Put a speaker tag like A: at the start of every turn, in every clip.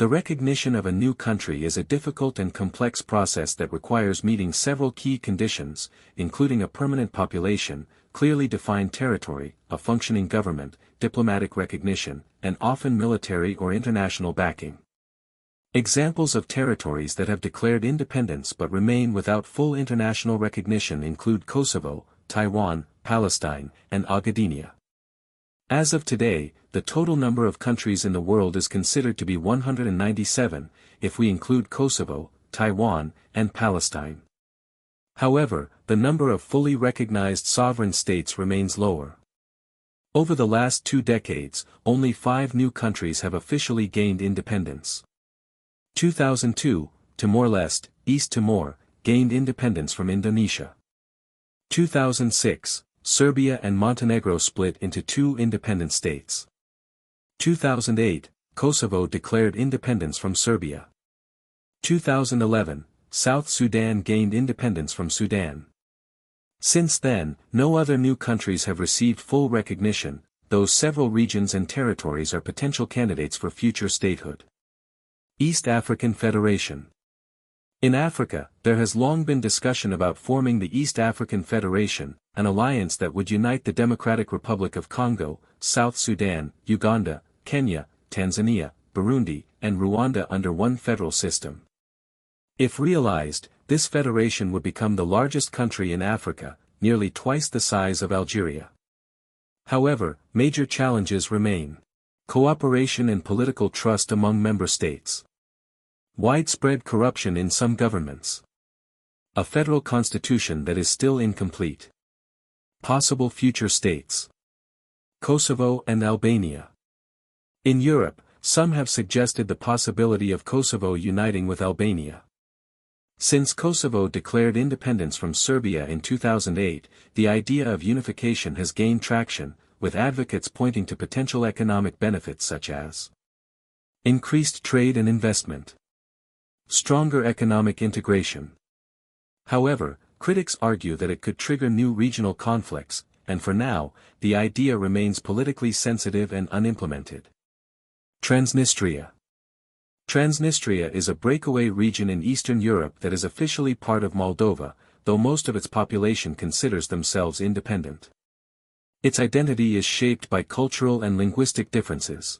A: The recognition of a new country is a difficult and complex process that requires meeting several key conditions, including a permanent population, clearly defined territory, a functioning government, diplomatic recognition, and often military or international backing. Examples of territories that have declared independence but remain without full international recognition include Kosovo, Taiwan, Palestine, and Ogadennia. As of today, the total number of countries in the world is considered to be 197, if we include Kosovo, Taiwan, and Palestine. However, the number of fully recognized sovereign states remains lower. Over the last 2 decades, only 5 new countries have officially gained independence. 2002, Timor-Leste, East Timor, gained independence from Indonesia. 2006, Serbia and Montenegro split into 2 independent states. 2008, Kosovo declared independence from Serbia. 2011, South Sudan gained independence from Sudan. Since then, no other new countries have received full recognition, though several regions and territories are potential candidates for future statehood. East African Federation. In Africa, there has long been discussion about forming the East African Federation, an alliance that would unite the Democratic Republic of Congo, South Sudan, Uganda, Kenya, Tanzania, Burundi, and Rwanda under one federal system. If realized, this federation would become the largest country in Africa, nearly twice the size of Algeria. However, major challenges remain. Cooperation and political trust among member states. Widespread corruption in some governments. A federal constitution that is still incomplete. Possible future states. Kosovo and Albania. In Europe, some have suggested the possibility of Kosovo uniting with Albania. Since Kosovo declared independence from Serbia in 2008, the idea of unification has gained traction, with advocates pointing to potential economic benefits such as increased trade and investment, stronger economic integration. However, critics argue that it could trigger new regional conflicts, and for now, the idea remains politically sensitive and unimplemented. Transnistria. Transnistria is a breakaway region in Eastern Europe that is officially part of Moldova, though most of its population considers themselves independent. Its identity is shaped by cultural and linguistic differences.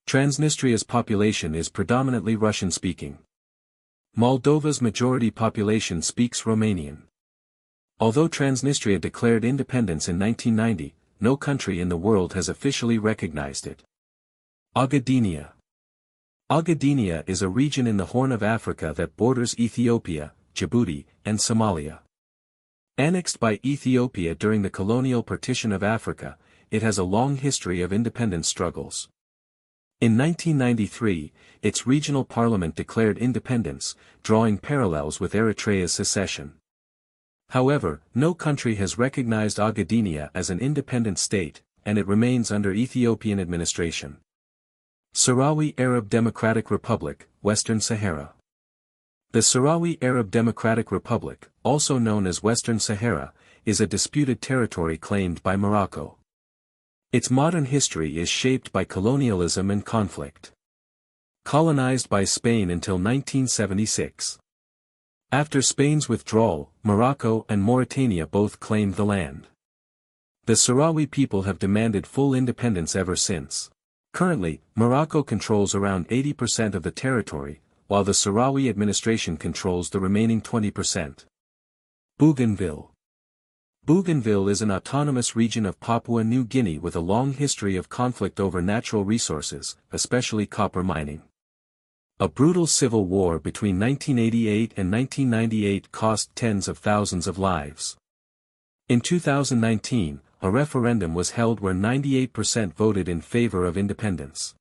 A: Transnistria's population is predominantly Russian-speaking. Moldova's majority population speaks Romanian. Although Transnistria declared independence in 1990, no country in the world has officially recognized it. Ogadennia. Ogadennia is a region in the Horn of Africa that borders Ethiopia, Djibouti, and Somalia. Annexed by Ethiopia during the colonial partition of Africa, it has a long history of independence struggles. In 1993, its regional parliament declared independence, drawing parallels with Eritrea's secession. However, no country has recognized Ogadennia as an independent state, and it remains under Ethiopian administration. Sahrawi Arab Democratic Republic, Western Sahara. The Sahrawi Arab Democratic Republic, also known as Western Sahara, is a disputed territory claimed by Morocco. Its modern history is shaped by colonialism and conflict. Colonized by Spain until 1976. After Spain's withdrawal, Morocco and Mauritania both claimed the land. The Sahrawi people have demanded full independence ever since. Currently, Morocco controls around 80% of the territory, while the Sahrawi administration controls the remaining 20%. Bougainville. Bougainville is an autonomous region of Papua New Guinea with a long history of conflict over natural resources, especially copper mining. A brutal civil war between 1988 and 1998 cost tens of thousands of lives. In 2019, a referendum was held where 98% voted in favor of independence.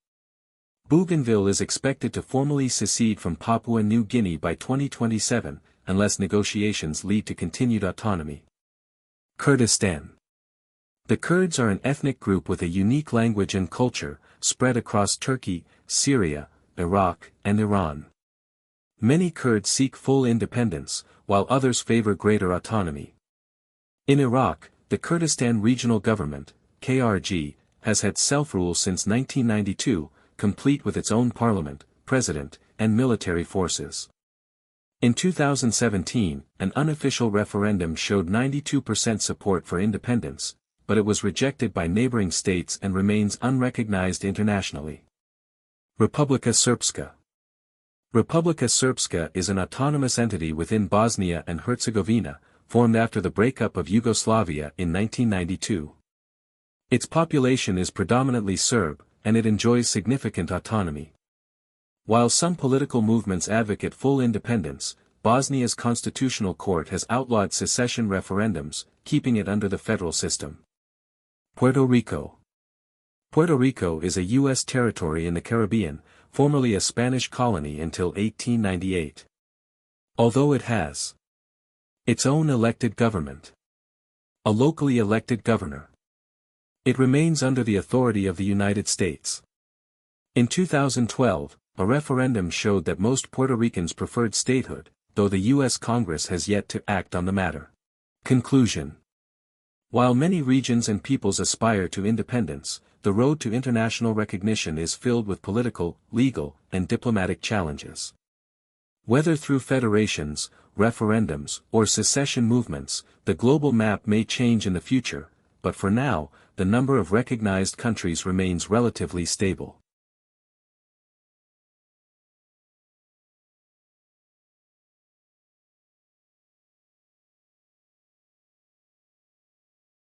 A: Bougainville is expected to formally secede from Papua New Guinea by 2027, unless negotiations lead to continued autonomy. Kurdistan. The Kurds are an ethnic group with a unique language and culture, spread across Turkey, Syria, Iraq, and Iran. Many Kurds seek full independence, while others favor greater autonomy. In Iraq, the Kurdistan Regional Government, KRG, has had self-rule since 1992, complete with its own parliament, president, and military forces. In 2017, an unofficial referendum showed 92% support for independence, but it was rejected by neighboring states and remains unrecognized internationally. Republika Srpska. Republika Srpska is an autonomous entity within Bosnia and Herzegovina, formed after the breakup of Yugoslavia in 1992. Its population is predominantly Serb, and it enjoys significant autonomy. While some political movements advocate full independence, Bosnia's constitutional court has outlawed secession referendums, keeping it under the federal system. Puerto Rico. Puerto Rico is a U.S. territory in the Caribbean, formerly a Spanish colony until 1898. Although it has its own elected government, a locally elected governor, it remains under the authority of the United States. In 2012, a referendum showed that most Puerto Ricans preferred statehood, though the U.S. Congress has yet to act on the matter. Conclusion. While many regions and peoples aspire to independence, the road to international recognition is filled with political, legal, and diplomatic challenges. Whether through federations, referendums, or secession movements, the global map may change in the future, but for now, the number of recognized countries remains relatively stable.